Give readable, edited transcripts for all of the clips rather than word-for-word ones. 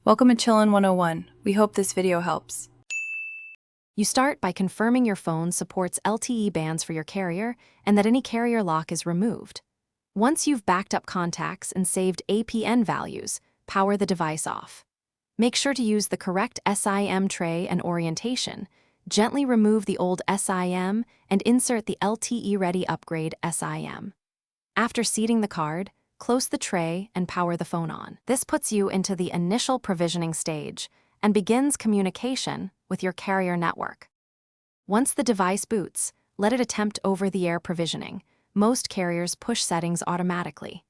Welcome to Chillin' 101. We hope this video helps. You start by confirming your phone supports LTE bands for your carrier and that any carrier lock is removed. Once you've backed up contacts and saved APN values, power the device off. Make sure to use the correct SIM tray and orientation. Gently remove the old SIM and insert the LTE Ready Upgrade SIM. After seating the card, close the tray and power the phone on. This puts you into the initial provisioning stage and begins communication with your carrier network. Once the device boots, let it attempt over-the-air provisioning. Most carriers push settings automatically.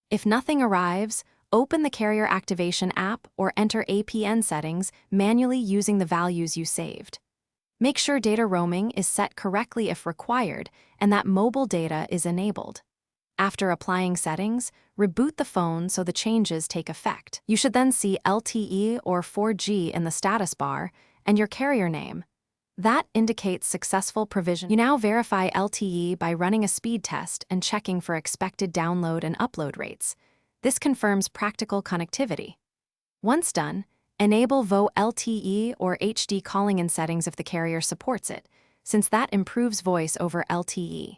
If nothing arrives, open the Carrier Activation app or enter APN settings manually using the values you saved. Make sure data roaming is set correctly if required and that mobile data is enabled. After applying settings, reboot the phone so the changes take effect. You should then see LTE or 4G in the status bar and your carrier name. That indicates successful provision. You now verify LTE by running a speed test and checking for expected download and upload rates. This confirms practical connectivity. Once done, enable VO LTE or HD calling in settings if the carrier supports it, since that improves voice over LTE.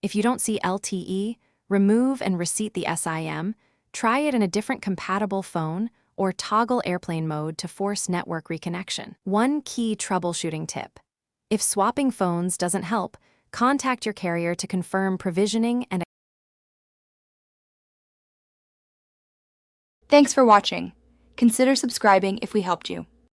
If you don't see LTE, remove and reseat the SIM, try it in a different compatible phone, or toggle airplane mode to force network reconnection. One key troubleshooting tip. If swapping phones doesn't help, contact your carrier to confirm provisioning and Thanks for watching. Consider subscribing if we helped you.